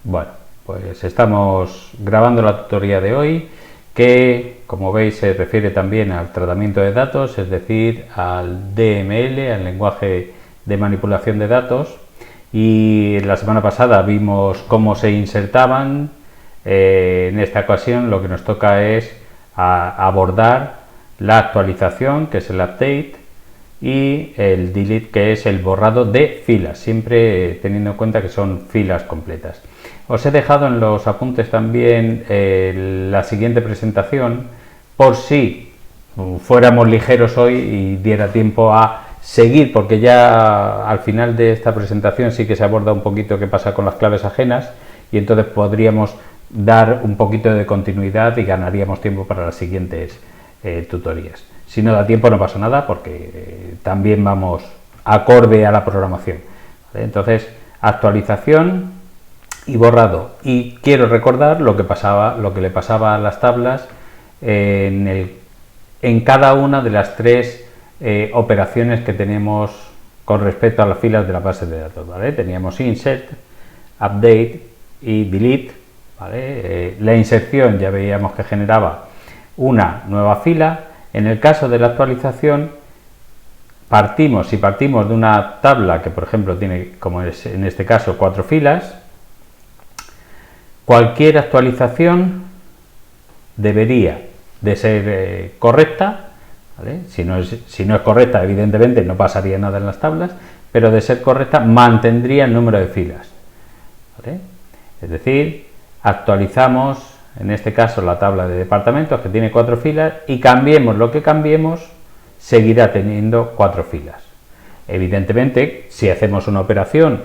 Bueno, pues estamos grabando la tutoría de hoy que, como veis, se refiere también al tratamiento de datos, es decir, al DML, al lenguaje de manipulación de datos. Y la semana pasada vimos cómo se insertaban. En esta ocasión lo que nos toca es abordar la actualización, que es el update, y el delete, que es el borrado de filas, siempre teniendo en cuenta que son filas completas. Os he dejado en los apuntes también la siguiente presentación, por si fuéramos ligeros hoy y diera tiempo a seguir, porque ya al final de esta presentación sí que se aborda un poquito qué pasa con las claves ajenas, y entonces podríamos dar un poquito de continuidad y ganaríamos tiempo para las siguientes tutorías. Si no da tiempo no pasa nada, porque también vamos acorde a la programación, ¿vale? Entonces, actualización y borrado. Y quiero recordar lo que le pasaba a las tablas en cada una de las tres operaciones que tenemos con respecto a las filas de la base de datos, ¿vale? Teníamos insert, update y delete, ¿vale? La inserción ya veíamos que generaba una nueva fila. En el caso de la actualización, si partimos de una tabla que, por ejemplo, tiene, como es en este caso, 4 filas, cualquier actualización debería de ser correcta, ¿vale? Si no es correcta, evidentemente no pasaría nada en las tablas, pero de ser correcta mantendría el número de filas, ¿vale? Es decir, actualizamos en este caso la tabla de departamentos, que tiene 4 filas, y cambiemos lo que cambiemos, seguirá teniendo 4 filas. Evidentemente, si hacemos una operación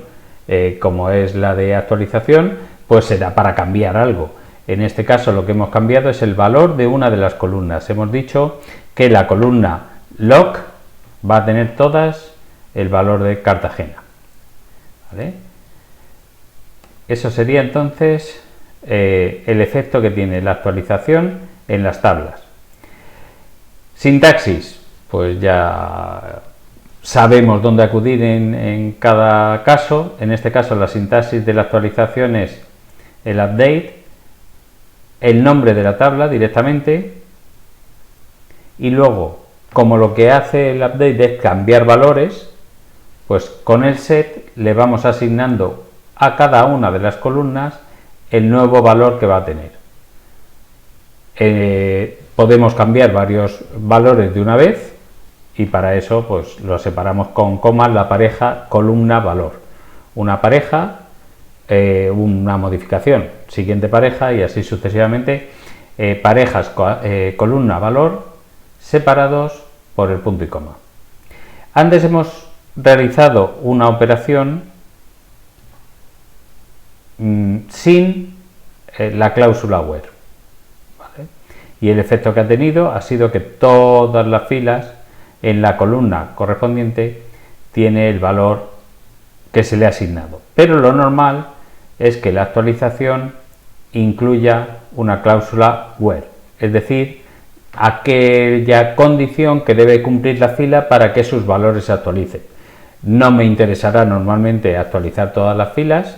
como es la de actualización, pues será para cambiar algo. En este caso lo que hemos cambiado es el valor de una de las columnas. Hemos dicho que la columna log va a tener todas el valor de Cartagena, ¿vale? Eso sería entonces el efecto que tiene la actualización en las tablas. Sintaxis, pues ya sabemos dónde acudir en cada caso. En este caso la sintaxis de la actualización es el update, el nombre de la tabla directamente, y luego, como lo que hace el update es cambiar valores, pues con el set le vamos asignando a cada una de las columnas el nuevo valor que va a tener. Podemos cambiar varios valores de una vez, y para eso pues lo separamos con comas, la pareja columna-valor. Una pareja, una modificación, siguiente pareja, y así sucesivamente, parejas columna-valor separados por el punto y coma. Antes hemos realizado una operación sin la cláusula where, ¿vale? Y el efecto que ha tenido ha sido que todas las filas en la columna correspondiente tiene el valor que se le ha asignado, pero lo normal es que la actualización incluya una cláusula where, es decir, aquella condición que debe cumplir la fila para que sus valores se actualicen. No me interesará normalmente actualizar todas las filas,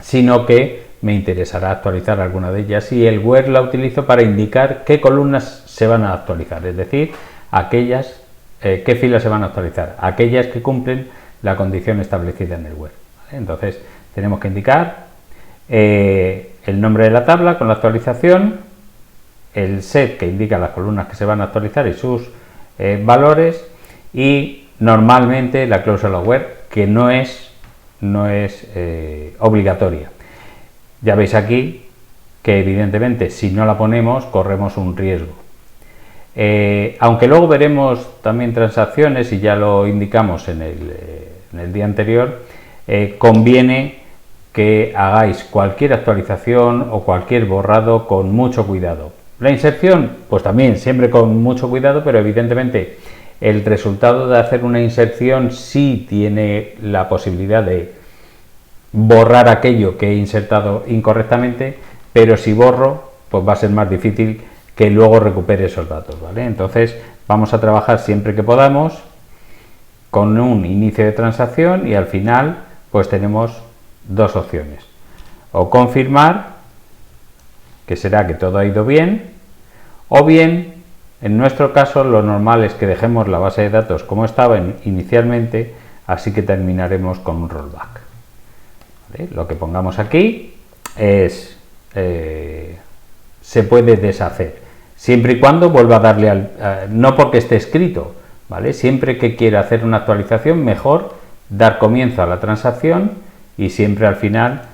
sino que me interesará actualizar alguna de ellas, y el where la utilizo para indicar qué columnas se van a actualizar, es decir, aquellas qué filas se van a actualizar, aquellas que cumplen la condición establecida en el where, ¿vale? Entonces tenemos que indicar el nombre de la tabla con la actualización, el set que indica las columnas que se van a actualizar y sus valores, y normalmente la cláusula where, que no es obligatoria. Ya veis aquí que evidentemente si no la ponemos corremos un riesgo. Aunque luego veremos también transacciones, y ya lo indicamos en el día anterior, conviene que hagáis cualquier actualización o cualquier borrado con mucho cuidado. La inserción, pues también siempre con mucho cuidado, pero evidentemente el resultado de hacer una inserción sí tiene la posibilidad de borrar aquello que he insertado incorrectamente, pero si borro, pues va a ser más difícil que luego recupere esos datos, ¿vale? Entonces vamos a trabajar siempre que podamos con un inicio de transacción, y al final pues tenemos dos opciones: o confirmar, que será que todo ha ido bien, o bien, en nuestro caso, lo normal es que dejemos la base de datos como estaba inicialmente, así que terminaremos con un rollback. ¿Vale? Lo que pongamos aquí es se puede deshacer, siempre y cuando vuelva a darle no porque esté escrito, ¿vale? Siempre que quiera hacer una actualización, mejor dar comienzo a la transacción y siempre al final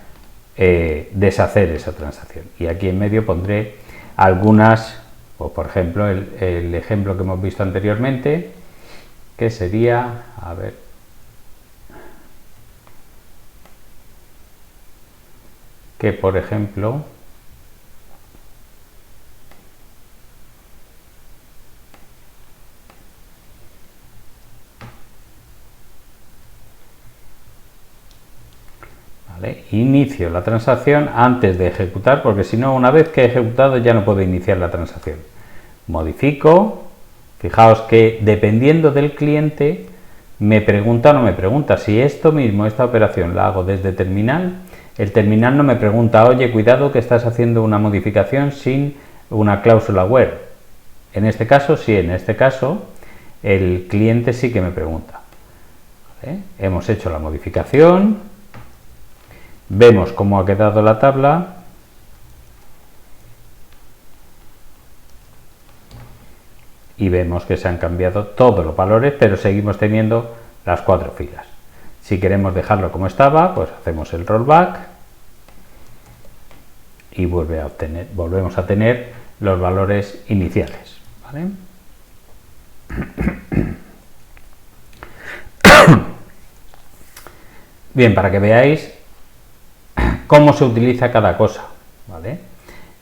deshacer esa transacción. Y aquí en medio pondré algunas, o por ejemplo el ejemplo que hemos visto anteriormente, que sería, a ver, que por ejemplo ¿vale? Inicio la transacción antes de ejecutar, porque si no, una vez que he ejecutado ya no puedo iniciar la transacción. Modifico, fijaos que dependiendo del cliente me pregunta o no me pregunta. Si esto mismo, esta operación la hago desde terminal, el terminal no me pregunta, oye, cuidado que estás haciendo una modificación sin una cláusula where. En este caso sí, en este caso el cliente sí que me pregunta. ¿Vale? Hemos hecho la modificación, vemos cómo ha quedado la tabla y vemos que se han cambiado todos los valores, pero seguimos teniendo las 4 filas. Si queremos dejarlo como estaba, pues hacemos el rollback y volvemos a tener los valores iniciales. ¿Vale? Bien, para que veáis cómo se utiliza cada cosa, ¿vale?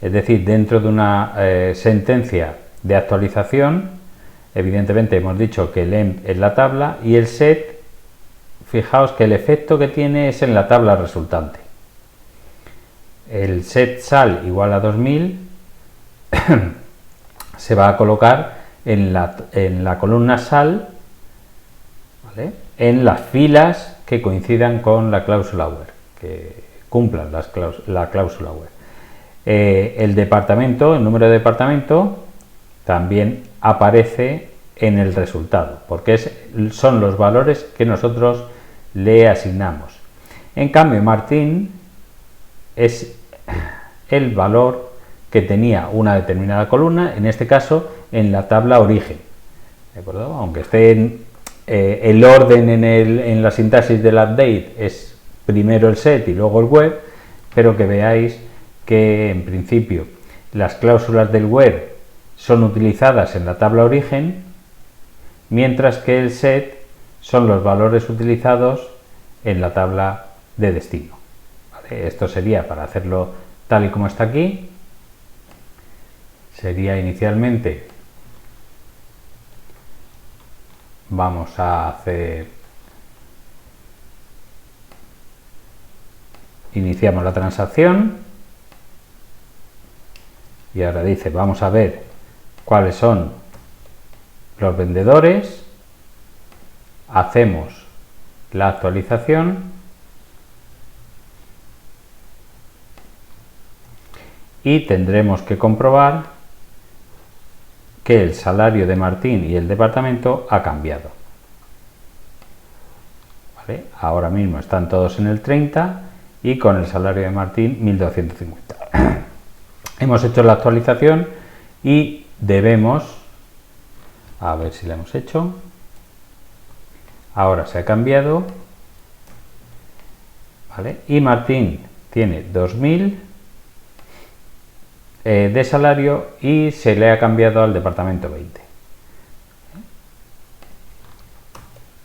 Es decir, dentro de una sentencia de actualización, evidentemente hemos dicho que el emp es la tabla y el set, fijaos que el efecto que tiene es en la tabla resultante. El set sal igual a 2000 se va a colocar en la columna sal, ¿vale? En las filas que coincidan con la cláusula where, que cumplan la cláusula where. El departamento, el número de departamento, también aparece en el resultado, porque son los valores que nosotros le asignamos. En cambio, Martín es el valor que tenía una determinada columna, en este caso en la tabla origen. ¿De acuerdo? Aunque esté en el orden en la sintaxis del update es primero el set y luego el where, pero que veáis que en principio las cláusulas del where son utilizadas en la tabla origen, mientras que el set son los valores utilizados en la tabla de destino. ¿Vale? Esto sería, para hacerlo tal y como está aquí, sería inicialmente, vamos a hacer, iniciamos la transacción y ahora dice, vamos a ver cuáles son los vendedores, hacemos la actualización y tendremos que comprobar que el salario de Martín y el departamento ha cambiado. ¿Vale? Ahora mismo están todos en el 30 y con el salario de Martín 1250. Hemos hecho la actualización y debemos, a ver si la hemos hecho, ahora se ha cambiado, ¿vale? Y Martín tiene 2000 de salario y se le ha cambiado al departamento 20.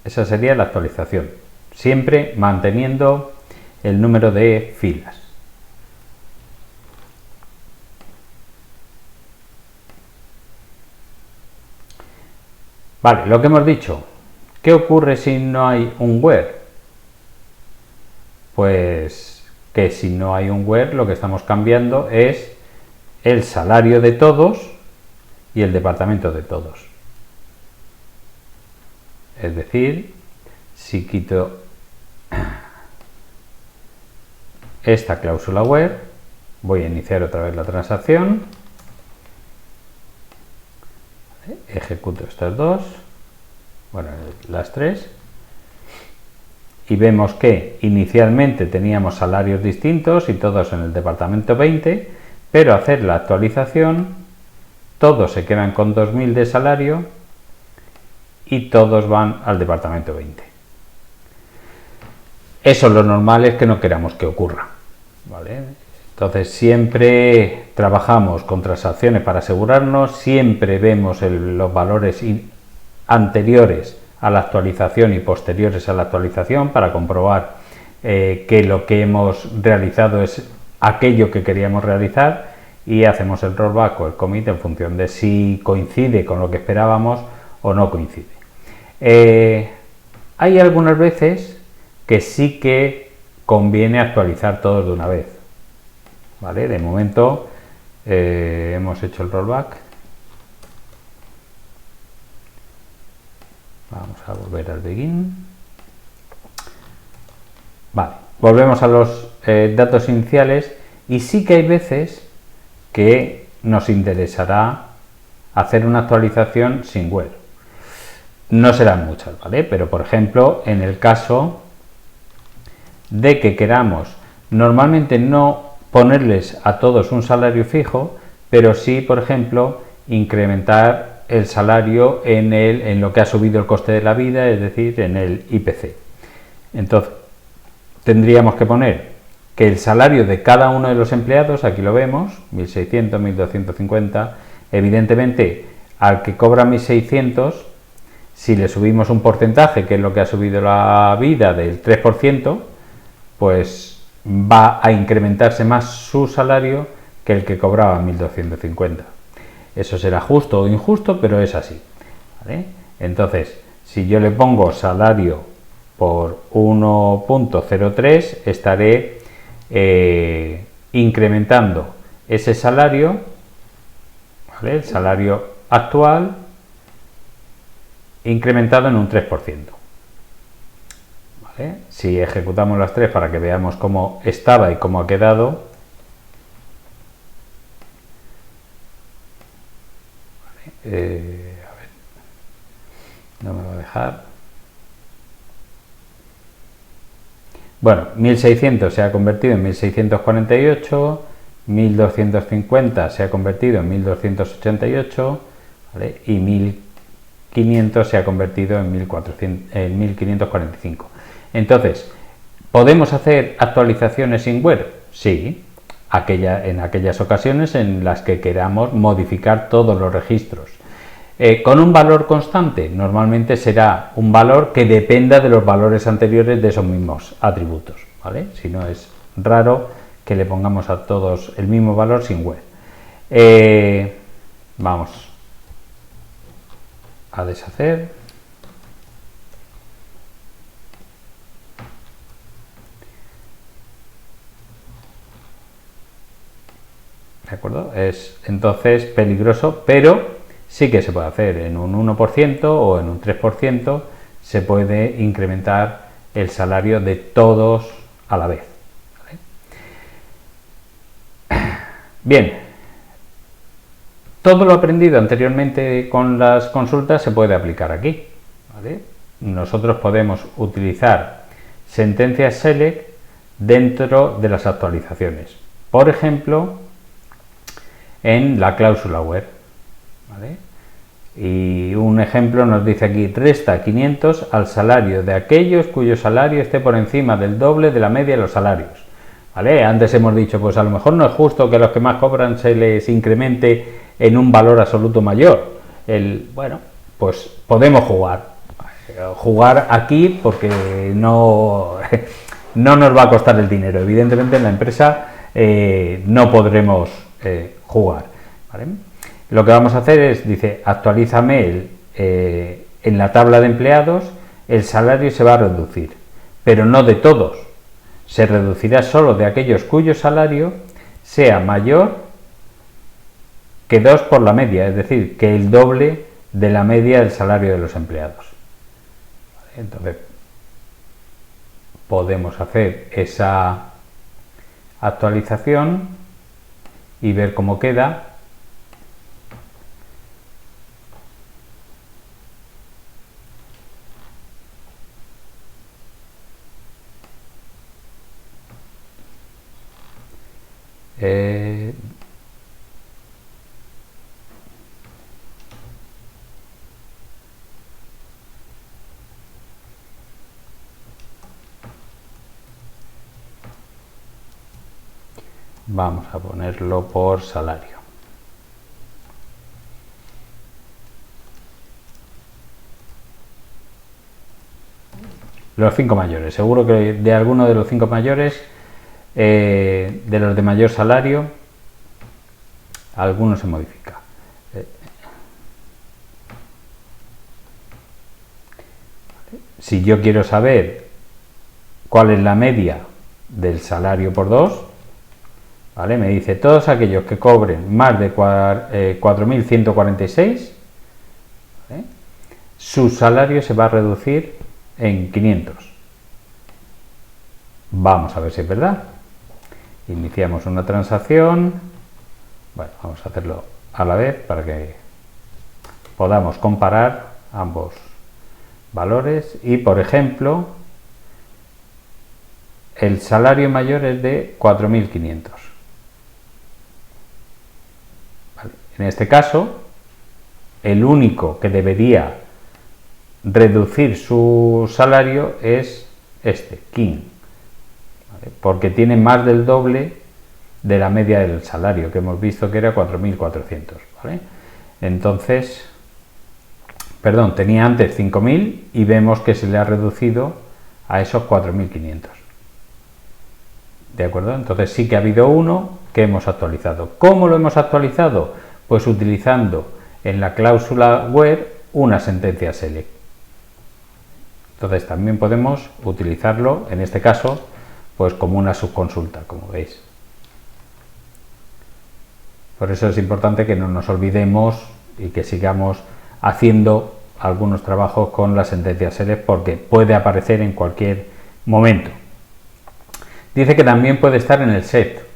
Esa sería la actualización, siempre manteniendo el número de filas. Vale, lo que hemos dicho, ¿qué ocurre si no hay un where? Pues que si no hay un where, lo que estamos cambiando es el salario de todos y el departamento de todos. Es decir, si quito esta cláusula where, voy a iniciar otra vez la transacción, ejecuto estas dos, bueno, las tres, y vemos que inicialmente teníamos salarios distintos y todos en el departamento 20, pero hacer la actualización, todos se quedan con 2.000 de salario y todos van al departamento 20. Eso lo normal es que no queramos que ocurra, ¿vale? Entonces siempre trabajamos con transacciones para asegurarnos, siempre vemos los valores anteriores a la actualización y posteriores a la actualización para comprobar que lo que hemos realizado es aquello que queríamos realizar, y hacemos el rollback o el commit en función de si coincide con lo que esperábamos o no coincide. Hay algunas veces que sí que conviene actualizar todos de una vez, ¿vale? De momento hemos hecho el rollback. Vamos a volver al begin. Vale, volvemos a los datos iniciales, y sí que hay veces que nos interesará hacer una actualización sin where. No serán muchas, ¿vale? Pero por ejemplo, en el caso de que queramos normalmente no ponerles a todos un salario fijo, pero sí, por ejemplo, incrementar el salario en lo que ha subido el coste de la vida, es decir, en el IPC. Entonces, tendríamos que poner que el salario de cada uno de los empleados, aquí lo vemos, 1.600, 1.250, evidentemente al que cobra 1.600, si le subimos un porcentaje, que es lo que ha subido la vida, del 3%, pues va a incrementarse más su salario que el que cobraba 1.250. Eso será justo o injusto, pero es así, ¿vale? Entonces, si yo le pongo salario por 1.03, estaré incrementando ese salario, ¿vale? El salario actual incrementado en un 3%. ¿Vale? Si ejecutamos las tres para que veamos cómo estaba y cómo ha quedado, ¿vale? A ver, no me va a dejar. Bueno, 1.600 se ha convertido en 1.648, 1.250 se ha convertido en 1.288, ¿vale? Y 1.500 se ha convertido en 1.545. Entonces, ¿podemos hacer actualizaciones sin where? Sí, en aquellas ocasiones en las que queramos modificar todos los registros. Con un valor constante, normalmente será un valor que dependa de los valores anteriores de esos mismos atributos, ¿vale? Si no, es raro que le pongamos a todos el mismo valor sin where. Vamos a deshacer. ¿De acuerdo? Es entonces peligroso, pero sí que se puede hacer. En un 1% o en un 3% se puede incrementar el salario de todos a la vez, ¿vale? Bien, todo lo aprendido anteriormente con las consultas se puede aplicar aquí, ¿vale? Nosotros podemos utilizar sentencias select dentro de las actualizaciones, por ejemplo, en la cláusula where, ¿vale? Y un ejemplo nos dice aquí: resta 500 al salario de aquellos cuyo salario esté por encima del doble de la media de los salarios, ¿vale? Antes hemos dicho, pues a lo mejor no es justo que a los que más cobran se les incremente en un valor absoluto mayor. Bueno, pues podemos jugar aquí, porque no nos va a costar el dinero. Evidentemente en la empresa no podremos jugar, ¿vale? Lo que vamos a hacer es, dice, actualízame en la tabla de empleados, el salario se va a reducir, pero no de todos, se reducirá solo de aquellos cuyo salario sea mayor que 2 por la media, es decir, que el doble de la media del salario de los empleados. Entonces, podemos hacer esa actualización y ver cómo queda. Vamos a ponerlo por salario. Los 5 mayores. Seguro que de alguno de los 5 mayores, de los de mayor salario, alguno se modifica. Si yo quiero saber cuál es la media del salario por 2, ¿vale? Me dice todos aquellos que cobren más de 4.146, ¿vale? Su salario se va a reducir en 500. Vamos a ver si es verdad. Iniciamos una transacción. Bueno, vamos a hacerlo a la vez para que podamos comparar ambos valores. Y por ejemplo, el salario mayor es de 4.500. Vale. En este caso, el único que debería reducir su salario es este, King, ¿vale? Porque tiene más del doble de la media del salario, que hemos visto que era 4.400, ¿vale? Entonces, perdón, tenía antes 5.000 y vemos que se le ha reducido a esos 4.500. ¿De acuerdo? Entonces sí que ha habido uno que hemos actualizado. ¿Cómo lo hemos actualizado? Pues utilizando en la cláusula where una sentencia select. Entonces también podemos utilizarlo, en este caso, pues como una subconsulta, como veis. Por eso es importante que no nos olvidemos y que sigamos haciendo algunos trabajos con la sentencia select, porque puede aparecer en cualquier momento. Dice que también puede estar en el set.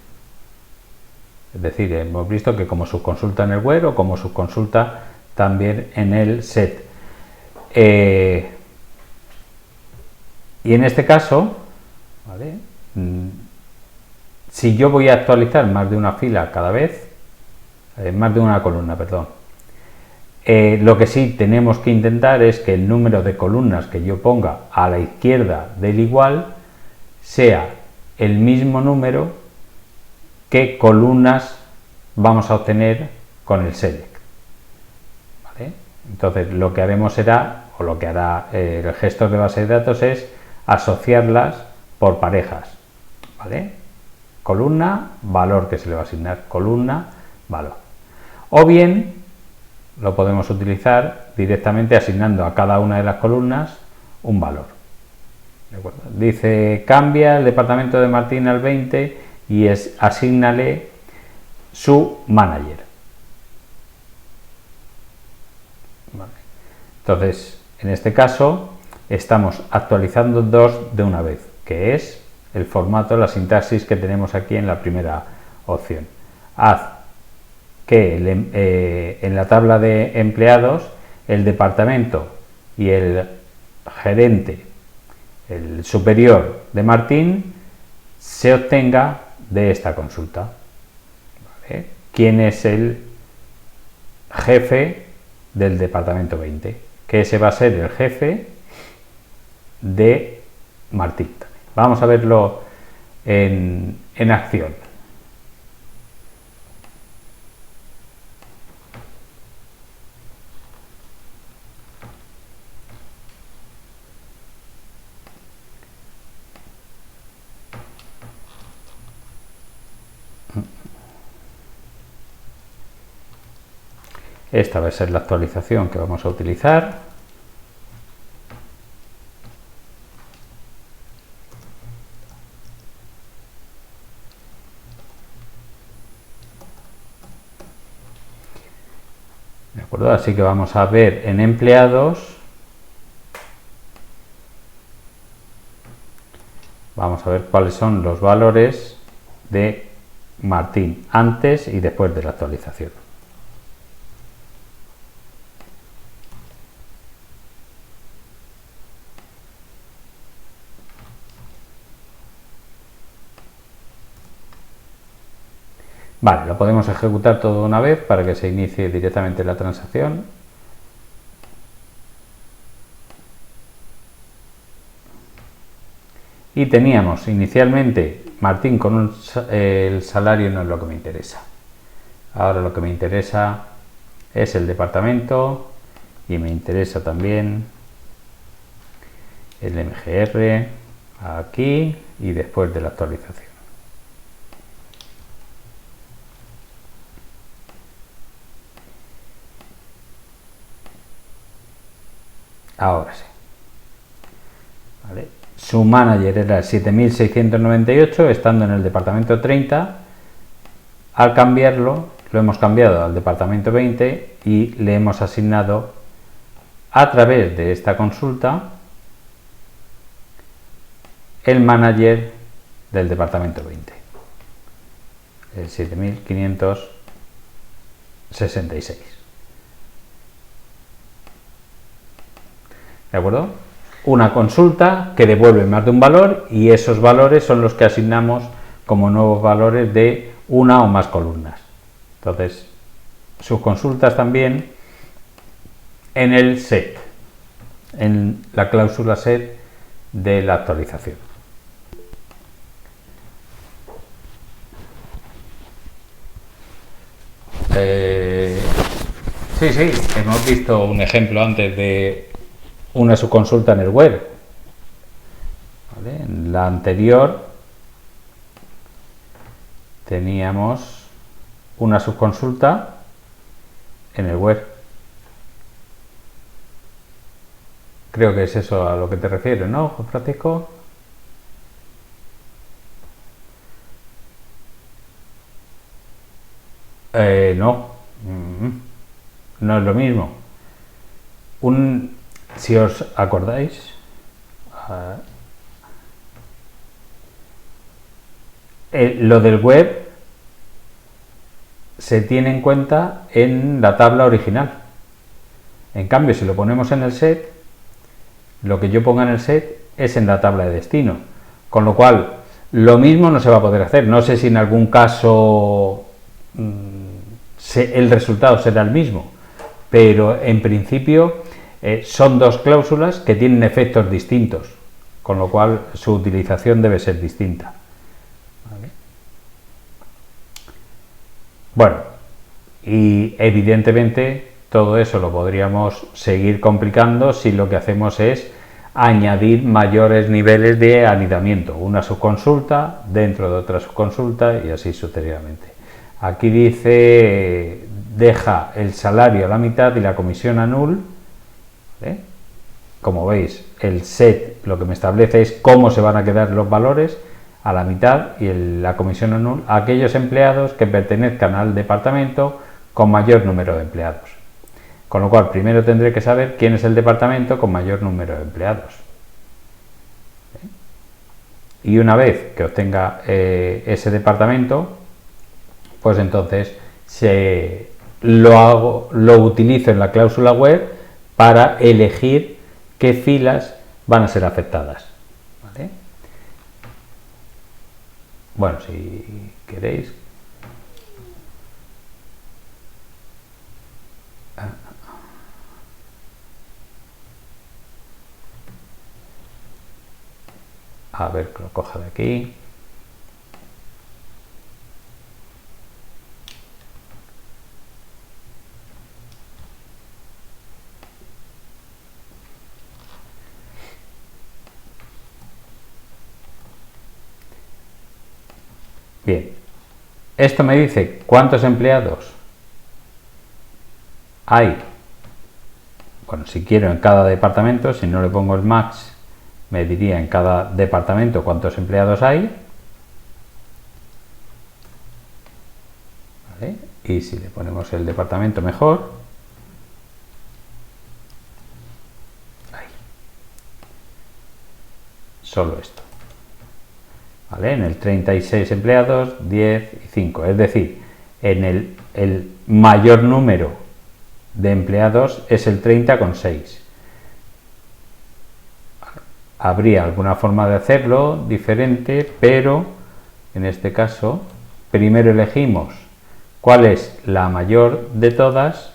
Es decir, hemos visto que como subconsulta en el where o como subconsulta también en el set. Y en este caso, ¿vale? Si yo voy a actualizar más de una fila cada vez, más de una columna, perdón, lo que sí tenemos que intentar es que el número de columnas que yo ponga a la izquierda del igual sea el mismo número que columnas vamos a obtener con el select, ¿vale? Entonces lo que haremos será, o lo que hará el gestor de base de datos es asociarlas por parejas, ¿vale? Columna, valor que se le va a asignar, columna, valor. O bien lo podemos utilizar directamente asignando a cada una de las columnas un valor. ¿De acuerdo? Dice, cambia el departamento de Martín al 20 y asígnale su manager. Vale. Entonces, en este caso, estamos actualizando dos de una vez, que es el formato, la sintaxis que tenemos aquí en la primera opción. Haz que en la tabla de empleados el departamento y el gerente, el superior de Martín, se obtenga de esta consulta. ¿Vale? ¿Quién es el jefe del departamento 20? Que ese va a ser el jefe de Martín. Vamos a verlo en acción. Esta va a ser la actualización que vamos a utilizar. ¿De acuerdo? Así que vamos a ver en empleados. Vamos a ver cuáles son los valores de Martín antes y después de la actualización. Vale, lo podemos ejecutar todo una vez para que se inicie directamente la transacción. Y teníamos inicialmente Martín con el salario, no es lo que me interesa. Ahora lo que me interesa es el departamento y me interesa también el MGR aquí y después de la actualización. Ahora sí. ¿Vale? Su manager era 7.698, estando en el departamento 30. Al cambiarlo, lo hemos cambiado al departamento 20 y le hemos asignado a través de esta consulta el manager del departamento 20, el 7.566. ¿De acuerdo? Una consulta que devuelve más de un valor y esos valores son los que asignamos como nuevos valores de una o más columnas. Entonces, sus consultas también en el set, en la cláusula set de la actualización. Sí, hemos visto un ejemplo antes de una subconsulta en el web. ¿Vale? En la anterior teníamos una subconsulta en el web. Creo que es eso a lo que te refieres, ¿no, Juan Francisco? No. No es lo mismo. Si os acordáis, lo del web se tiene en cuenta en la tabla original. En cambio, si lo ponemos en el set, lo que yo ponga en el set es en la tabla de destino. Con lo cual, lo mismo no se va a poder hacer. No sé si en algún caso el resultado será el mismo, pero en principio son dos cláusulas que tienen efectos distintos, con lo cual su utilización debe ser distinta. ¿Vale? Bueno, y evidentemente todo eso lo podríamos seguir complicando si lo que hacemos es añadir mayores niveles de anidamiento, una subconsulta dentro de otra subconsulta y así sucesivamente. Aquí dice deja el salario a la mitad y la comisión a null. ¿Vale? Como veis, el set lo que me establece es cómo se van a quedar los valores a la mitad y la comisión a null a aquellos empleados que pertenezcan al departamento con mayor número de empleados. Con lo cual, primero tendré que saber quién es el departamento con mayor número de empleados. Y una vez que obtenga ese departamento, pues entonces lo utilizo en la cláusula web para elegir qué filas van a ser afectadas. ¿Vale? Bueno, si queréis. A ver, que lo coja de aquí. Bien, esto me dice cuántos empleados hay. Bueno, si quiero en cada departamento, si no le pongo el max, me diría en cada departamento cuántos empleados hay. ¿Vale? Y si le ponemos el departamento mejor, ahí. Solo esto. ¿vale? En el 36 empleados, 10 y 5. Es decir, en el mayor número de empleados es el 30,6. Habría alguna forma de hacerlo diferente, pero en este caso primero elegimos cuál es la mayor de todas.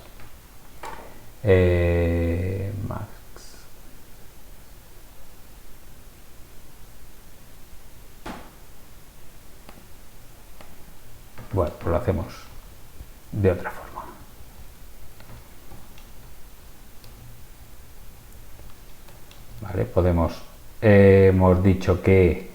Max. Bueno, pues lo hacemos de otra forma. Vale, podemos, hemos dicho que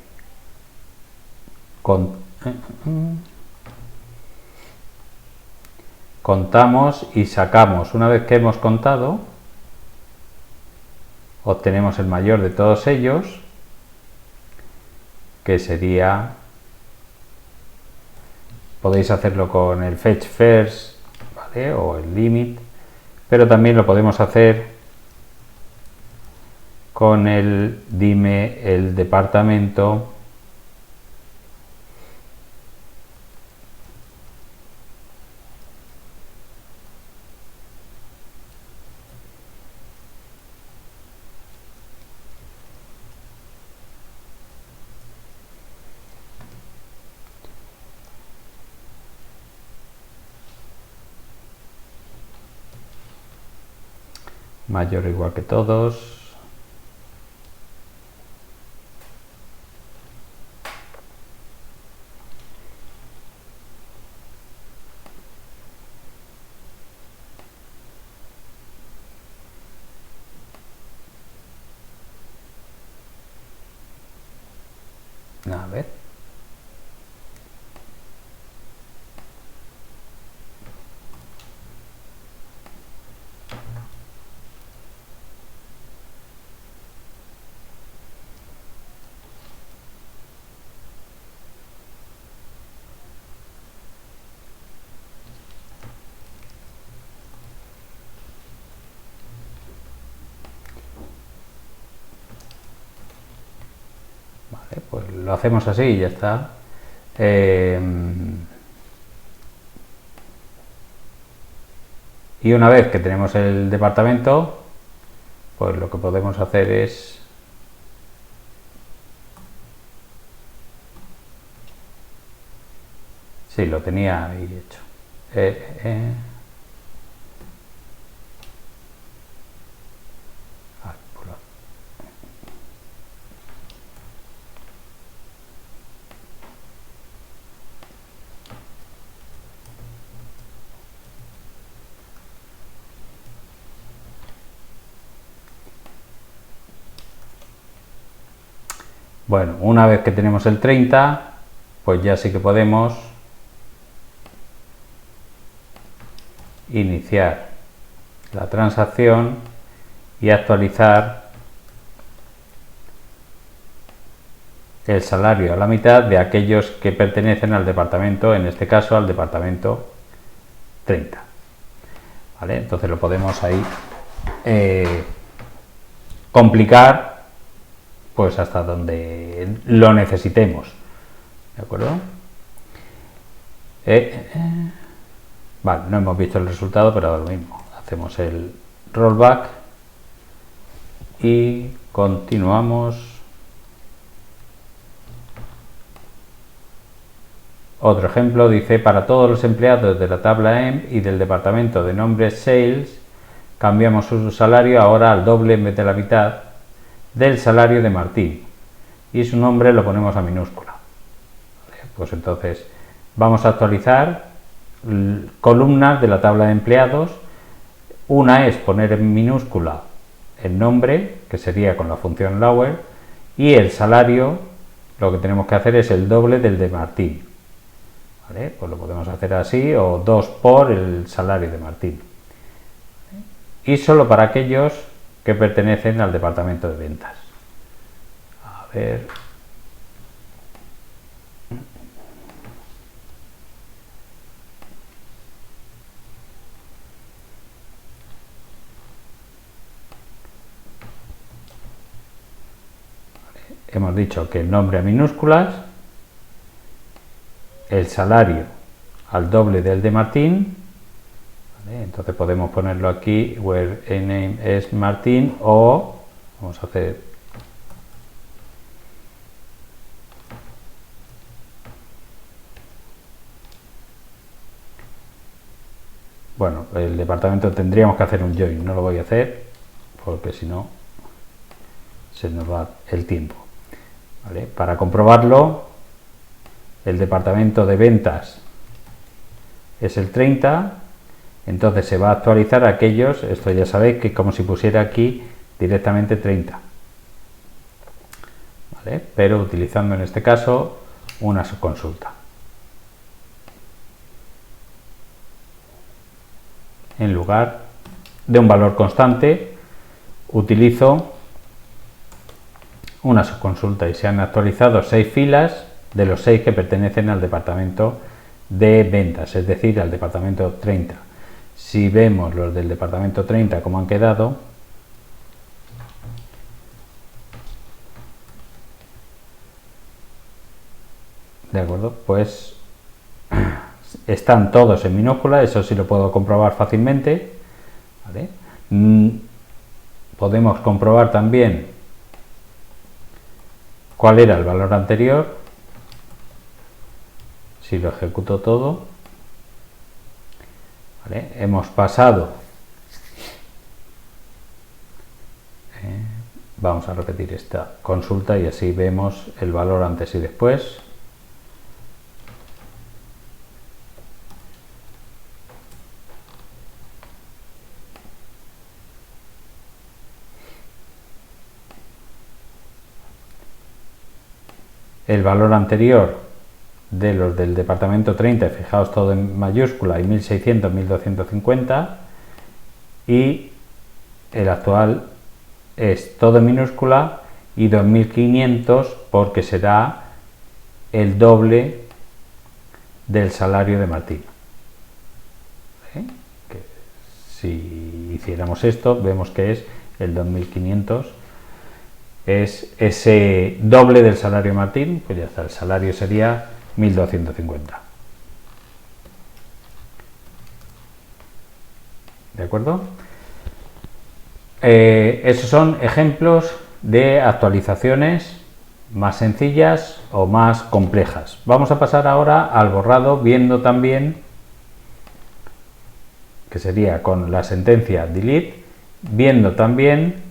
contamos y sacamos. Una vez que hemos contado, obtenemos el mayor de todos ellos, que sería, podéis hacerlo con el fetch first, ¿vale? O el limit, pero también lo podemos hacer con el dime el departamento mayor o igual que todos. A ver. Vale, pues lo hacemos así y ya está. Y una vez que tenemos el departamento, pues lo que podemos hacer es sí, lo tenía ahí hecho. Bueno, una vez que tenemos el 30, pues ya sí que podemos iniciar la transacción y actualizar el salario a la mitad de aquellos que pertenecen al departamento, en este caso al departamento 30. ¿Vale? Entonces lo podemos ahí complicar pues hasta donde lo necesitemos, ¿de acuerdo? Vale, no hemos visto el resultado, pero lo mismo, hacemos el rollback y continuamos. Otro ejemplo dice: para todos los empleados de la tabla EMP y del departamento de nombres Sales, cambiamos su salario ahora al doble en vez de la mitad del salario de Martín, y su nombre lo ponemos a minúscula. Vale, pues entonces vamos a actualizar columnas de la tabla de empleados. Una es poner en minúscula el nombre, que sería con la función lower, y el salario lo que tenemos que hacer es el doble del de Martín. ¿Vale? Pues lo podemos hacer así, o 2 por el salario de Martín. Y solo para aquellos que pertenecen al departamento de ventas. A ver. Hemos dicho que el nombre a minúsculas el salario al doble del de Martín, ¿vale? Entonces podemos ponerlo aquí, where name es Martín, o vamos a hacer bueno, el departamento tendríamos que hacer un join, no lo voy a hacer porque si no se nos va el tiempo, ¿vale? Para comprobarlo, el departamento de ventas es el 30, entonces se va a actualizar aquellos, esto ya sabéis que como si pusiera aquí directamente 30, ¿vale? Pero utilizando en este caso una subconsulta. En lugar de un valor constante, utilizo una subconsulta y se han actualizado 6 filas de los 6 que pertenecen al departamento de ventas, es decir, al departamento 30. Si vemos los del departamento 30 como han quedado, de acuerdo, pues están todos en minúscula, eso sí lo puedo comprobar fácilmente, ¿vale? Podemos comprobar también cuál era el valor anterior, si lo ejecuto todo, ¿vale? Hemos pasado, vamos a repetir esta consulta y así vemos el valor antes y después. El valor anterior de los del departamento 30, fijaos todo en mayúscula, y 1600, 1250, y el actual es todo en minúscula y 2500 porque será el doble del salario de Martín. Que si hiciéramos esto, vemos que es el 2500. Es ese doble del salario de Martín, pues ya está, el salario sería 1250. ¿De acuerdo? Esos son ejemplos de actualizaciones más sencillas o más complejas. Vamos a pasar ahora al borrado, viendo también, que sería con la sentencia delete, viendo también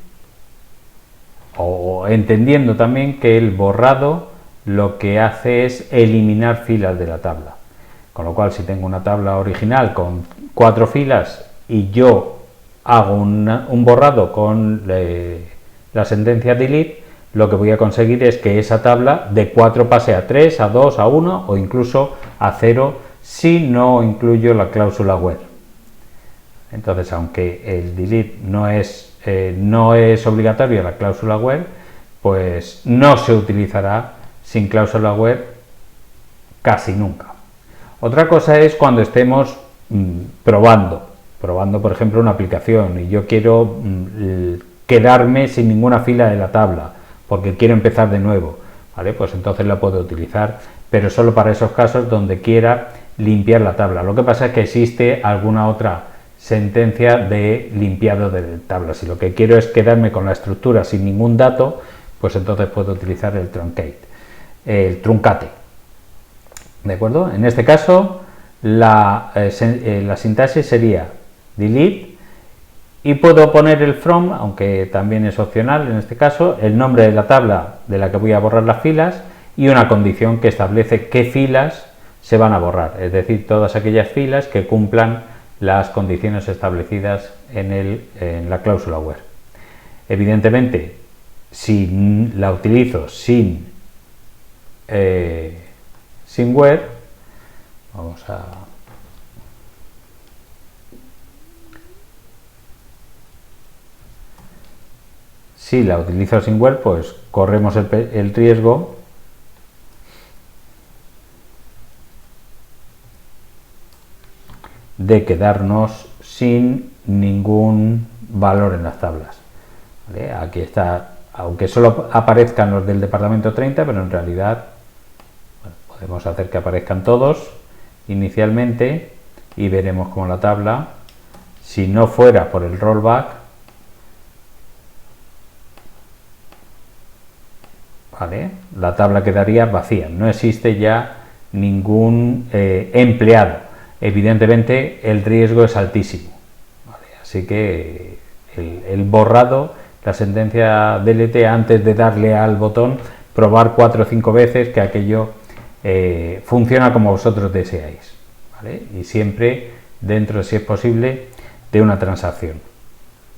o entendiendo también que el borrado lo que hace es eliminar filas de la tabla, con lo cual si tengo una tabla original con 4 filas y yo hago un borrado con la sentencia delete, lo que voy a conseguir es que esa tabla de 4 pase a 3, a 2, a 1 o incluso a 0 si no incluyo la cláusula where. Entonces, aunque el delete no es obligatoria la cláusula where, pues no se utilizará sin cláusula where casi nunca. Otra cosa es cuando estemos probando por ejemplo una aplicación y yo quiero quedarme sin ninguna fila de la tabla porque quiero empezar de nuevo, ¿vale? Pues entonces la puedo utilizar, pero solo para esos casos donde quiera limpiar la tabla. Lo que pasa es que existe alguna otra sentencia de limpiado de tabla. Si lo que quiero es quedarme con la estructura sin ningún dato, pues entonces puedo utilizar el truncate. ¿De acuerdo? En este caso, la sintaxis sería delete y puedo poner el from, aunque también es opcional en este caso, el nombre de la tabla de la que voy a borrar las filas y una condición que establece qué filas se van a borrar, es decir, todas aquellas filas que cumplan las condiciones establecidas en la cláusula where. Evidentemente, si la utilizo sin where, vamos a si la utilizo sin where, pues corremos el riesgo de quedarnos sin ningún valor en las tablas, ¿vale? Aquí está, aunque solo aparezcan los del departamento 30, pero en realidad, bueno, Podemos hacer que aparezcan todos inicialmente y veremos cómo la tabla, si no fuera por el rollback, ¿vale?, la tabla quedaría vacía, no existe ya ningún empleado. Evidentemente el riesgo es altísimo, ¿vale? Así que el borrado, la sentencia delete, antes de darle al botón, probar 4 o 5 veces que aquello funciona como vosotros deseáis, ¿vale? Y siempre dentro, si es posible, de una transacción,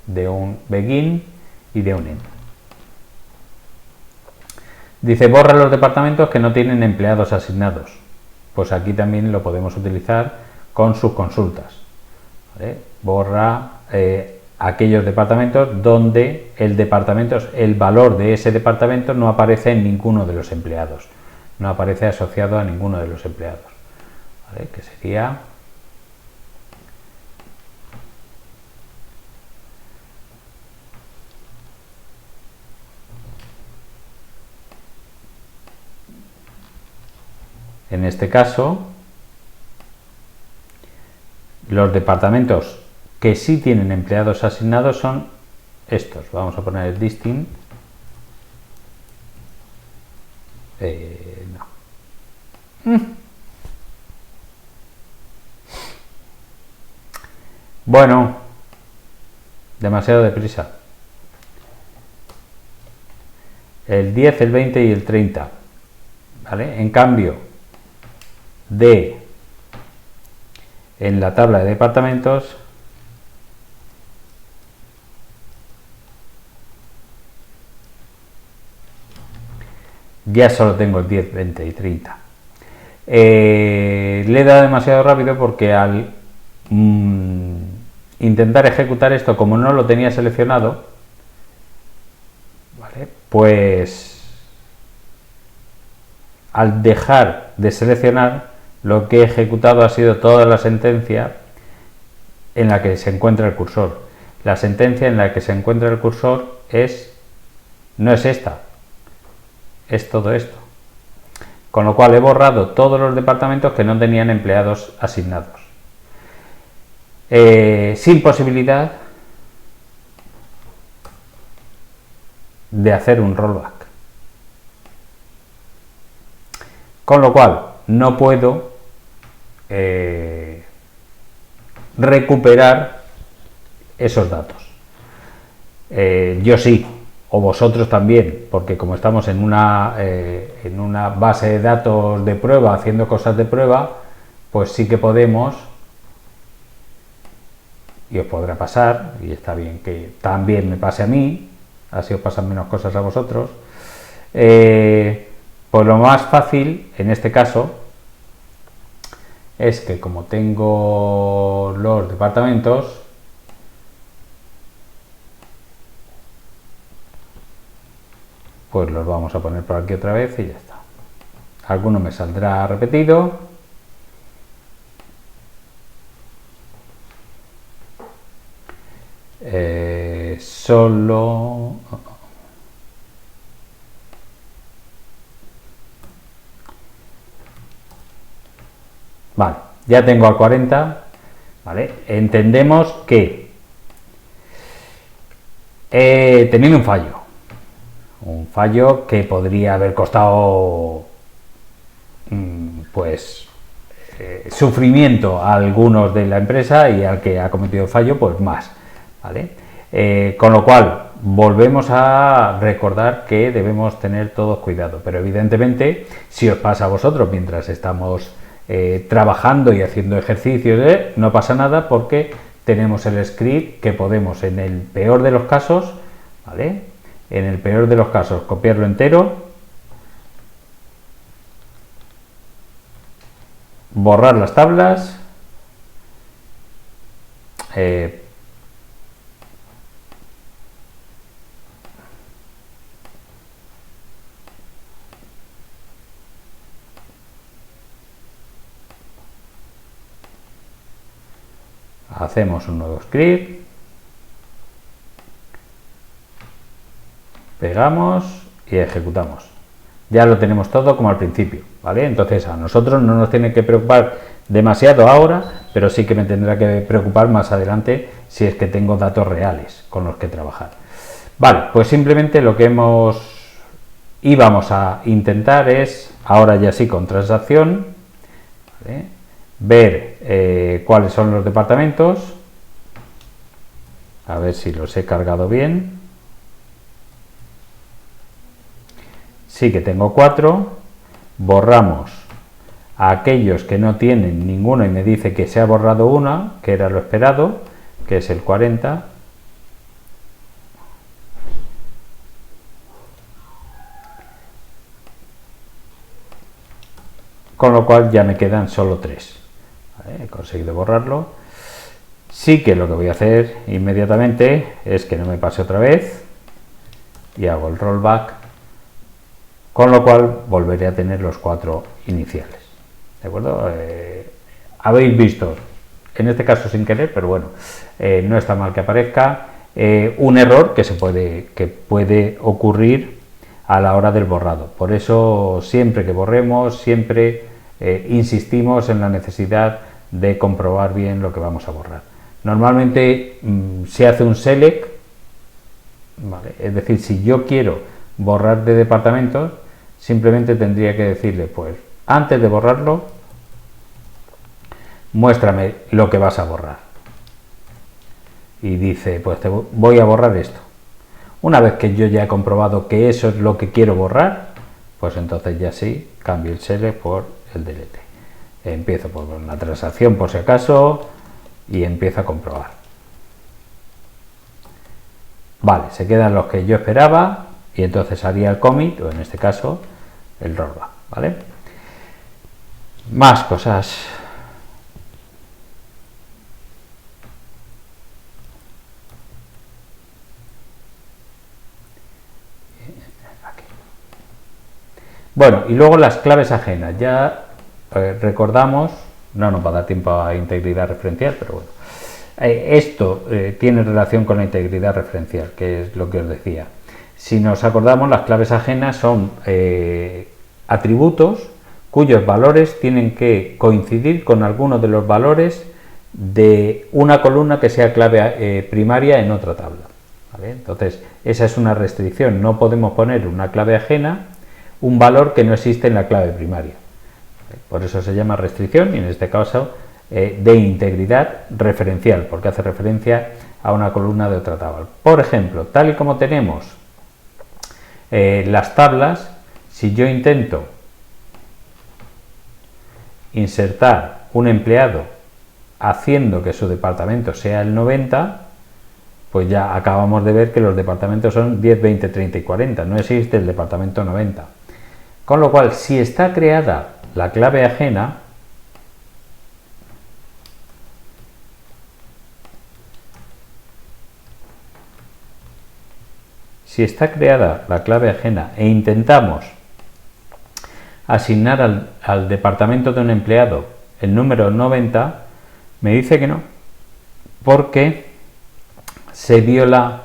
de un begin y de un end. Dice, borra los departamentos que no tienen empleados asignados. Pues aquí también lo podemos utilizar con sus consultas, ¿vale? Borra aquellos departamentos donde el valor de ese departamento no aparece en ninguno de los empleados, no aparece asociado a ninguno de los empleados, ¿vale? Que sería en este caso los departamentos que sí tienen empleados asignados son estos. Vamos a poner el distinct. No. Bueno, demasiado deprisa. El 10, el 20 y el 30, ¿vale? En cambio, en la tabla de departamentos, ya solo tengo el 10, 20 y 30. Le he dado demasiado rápido porque al intentar ejecutar esto, como no lo tenía seleccionado, ¿vale?, pues al dejar de seleccionar, lo que he ejecutado ha sido toda la sentencia en la que se encuentra el cursor. La sentencia en la que se encuentra el cursor no es esta, es todo esto. Con lo cual he borrado todos los departamentos que no tenían empleados asignados. Sin posibilidad de hacer un rollback. Con lo cual no puedo recuperar esos datos. Yo sí, o vosotros también, porque como estamos en una base de datos de prueba, haciendo cosas de prueba, pues sí que podemos, y os podrá pasar, y está bien que también me pase a mí, así os pasan menos cosas a vosotros. Pues lo más fácil en este caso es que, como tengo los departamentos, pues los vamos a poner por aquí otra vez y ya está. Alguno me saldrá repetido. Solo vale, ya tengo al 40, ¿vale? Entendemos que he tenido un fallo que podría haber costado pues sufrimiento a algunos de la empresa, y al que ha cometido el fallo pues más, ¿vale? Con lo cual volvemos a recordar que debemos tener todos cuidado, pero evidentemente si os pasa a vosotros mientras estamos trabajando y haciendo ejercicios, no pasa nada, porque tenemos el script que podemos, en el peor de los casos, ¿vale?, en el peor de los casos, copiarlo entero, borrar las tablas, hacemos un nuevo script, pegamos y ejecutamos. ya lo tenemos todo como al principio, ¿vale? Entonces a nosotros no nos tiene que preocupar demasiado ahora, pero sí que me tendrá que preocupar más adelante si es que tengo datos reales con los que trabajar. Vale, pues simplemente lo que íbamos a intentar es, ahora ya sí con transacción, ¿vale?, ver cuáles son los departamentos, a ver si los he cargado bien. Sí que tengo 4, borramos a aquellos que no tienen ninguno y me dice que se ha borrado una, que era lo esperado, que es el 40. Con lo cual ya me quedan solo 3. ¿Vale? He conseguido borrarlo. Sí que lo que voy a hacer inmediatamente es que no me pase otra vez y hago el rollback, con lo cual volveré a tener los 4 iniciales. ¿De acuerdo? Habéis visto, en este caso sin querer, pero bueno, no está mal que aparezca un error que puede ocurrir a la hora del borrado. Por eso siempre que borremos, siempre insistimos en la necesidad de comprobar bien lo que vamos a borrar. Normalmente se hace un select, ¿vale? Es decir, si yo quiero borrar de departamentos, simplemente tendría que decirle, pues antes de borrarlo, muéstrame lo que vas a borrar. Y dice, pues te voy a borrar esto. Una vez que yo ya he comprobado que eso es lo que quiero borrar, pues entonces ya sí cambio el select por el delete. Empiezo por la transacción por si acaso y empiezo a comprobar. Vale, se quedan los que yo esperaba y entonces haría el commit, o en este caso el rollback, ¿vale? Más cosas. Bueno, y luego las claves ajenas. Ya recordamos, no nos va a dar tiempo a integridad referencial, pero bueno. Esto tiene relación con la integridad referencial, que es lo que os decía. Si nos acordamos, las claves ajenas son atributos cuyos valores tienen que coincidir con alguno de los valores de una columna que sea clave primaria en otra tabla, ¿vale? Entonces, esa es una restricción. No podemos poner una clave ajena un valor que no existe en la clave primaria. Por eso se llama restricción y en este caso de integridad referencial, porque hace referencia a una columna de otra tabla. Por ejemplo, tal y como tenemos las tablas, si yo intento insertar un empleado haciendo que su departamento sea el 90, pues ya acabamos de ver que los departamentos son 10, 20, 30 y 40, no existe el departamento 90. Con lo cual, si está creada la clave ajena, e intentamos asignar al departamento de un empleado el número 90, me dice que no, porque se viola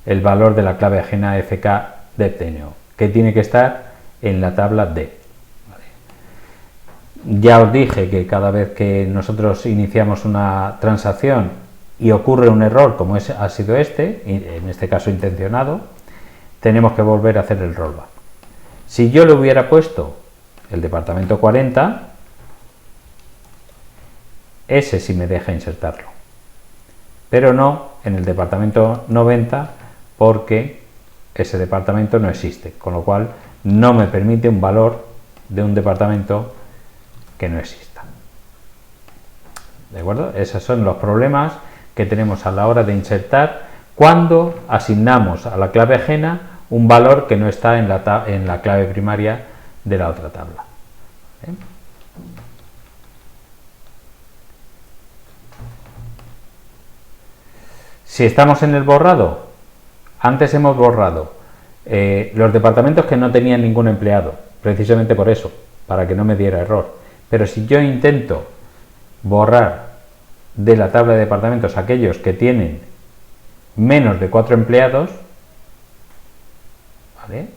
el valor de la clave ajena fk-deptneo, que tiene que estar en la tabla D. Ya os dije que cada vez que nosotros iniciamos una transacción y ocurre un error como ha sido este, en este caso intencionado, tenemos que volver a hacer el rollback. Si yo le hubiera puesto el departamento 40, ese sí me deja insertarlo, pero no en el departamento 90 porque ese departamento no existe, con lo cual no me permite un valor de un departamento que no exista. ¿De acuerdo? Esos son los problemas que tenemos a la hora de insertar cuando asignamos a la clave ajena un valor que no está en la clave primaria de la otra tabla. ¿Vale? Si estamos en el borrado, antes hemos borrado los departamentos que no tenían ningún empleado, precisamente por eso, para que no me diera error. Pero si yo intento borrar de la tabla de departamentos aquellos que tienen menos de 4 empleados, ¿vale?,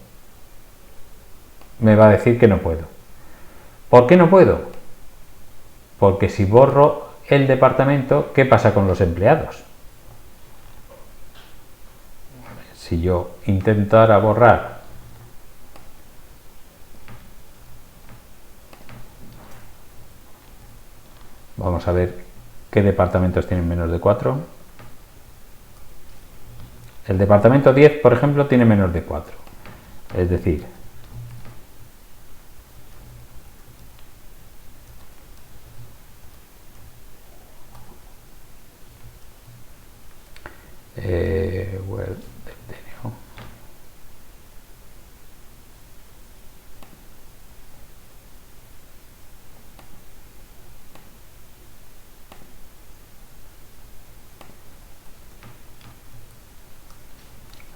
me va a decir que no puedo. ¿Por qué no puedo? Porque si borro el departamento, ¿qué pasa con los empleados? Si yo intentara borrar vamos a ver qué departamentos tienen menos de 4. El departamento 10, por ejemplo, tiene menos de 4. Es decir,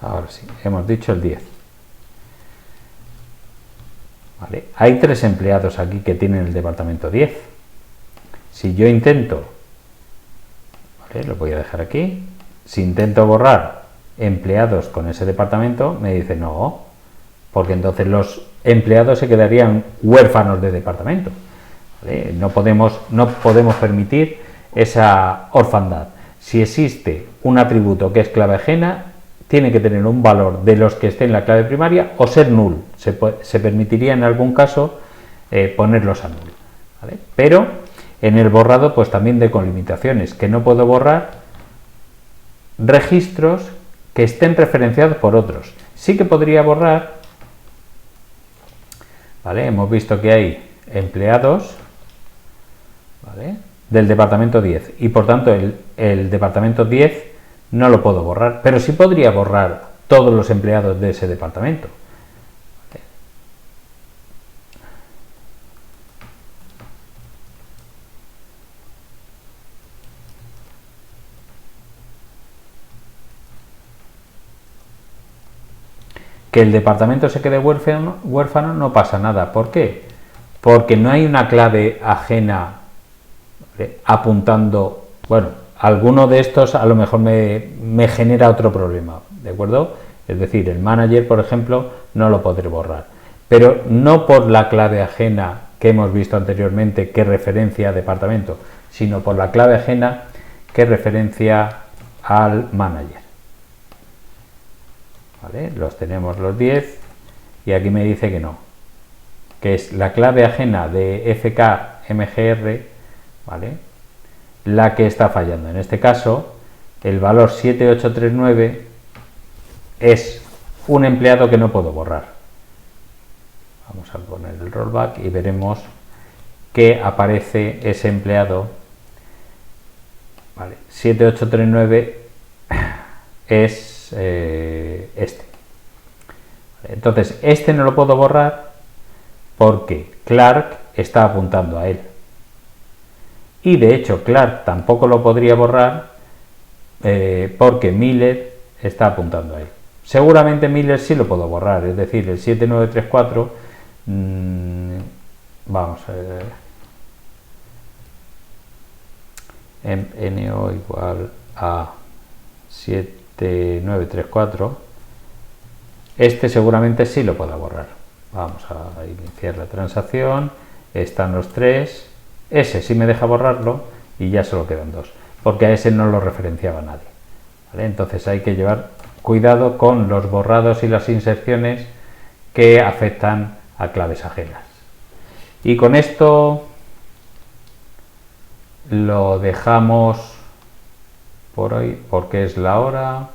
ahora sí, hemos dicho el 10. ¿Vale? Hay 3 empleados aquí que tienen el departamento 10. Si yo intento, ¿vale? Lo voy a dejar aquí, si intento borrar empleados con ese departamento, me dice no, porque entonces los empleados se quedarían huérfanos de departamento. ¿Vale? No podemos permitir esa orfandad. Si existe un atributo que es clave ajena, tiene que tener un valor de los que esté en la clave primaria o ser null. Se permitiría en algún caso ponerlos a null. ¿Vale? Pero en el borrado pues también de con limitaciones, que no puedo borrar registros que estén referenciados por otros. Sí que podría borrar, ¿vale? Hemos visto que hay empleados, ¿vale?, del departamento 10 y por tanto el departamento 10 no lo puedo borrar, pero sí podría borrar todos los empleados de ese departamento. Que el departamento se quede huérfano no pasa nada. ¿Por qué? Porque no hay una clave ajena apuntando, bueno, alguno de estos a lo mejor me genera otro problema, ¿de acuerdo? Es decir, el manager, por ejemplo, no lo podré borrar, pero no por la clave ajena que hemos visto anteriormente que referencia a departamento, sino por la clave ajena que referencia al manager. ¿Vale? Los tenemos los 10 y aquí me dice que no, que es la clave ajena de FKMGR, ¿vale?, la que está fallando. En este caso, el valor 7839 es un empleado que no puedo borrar. Vamos a poner el rollback y veremos que aparece ese empleado. Vale, 7839 es este. Entonces, este no lo puedo borrar porque Clark está apuntando a él. Y de hecho Clark tampoco lo podría borrar porque Miller está apuntando a él. Seguramente Miller sí lo puedo borrar, es decir, el 7934, vamos a ver, NO igual a 7934, este seguramente sí lo puedo borrar. Vamos a iniciar la transacción, están los 3. Ese sí me deja borrarlo y ya solo quedan 2, porque a ese no lo referenciaba nadie. ¿Vale? Entonces hay que llevar cuidado con los borrados y las inserciones que afectan a claves ajenas. Y con esto lo dejamos por hoy porque es la hora.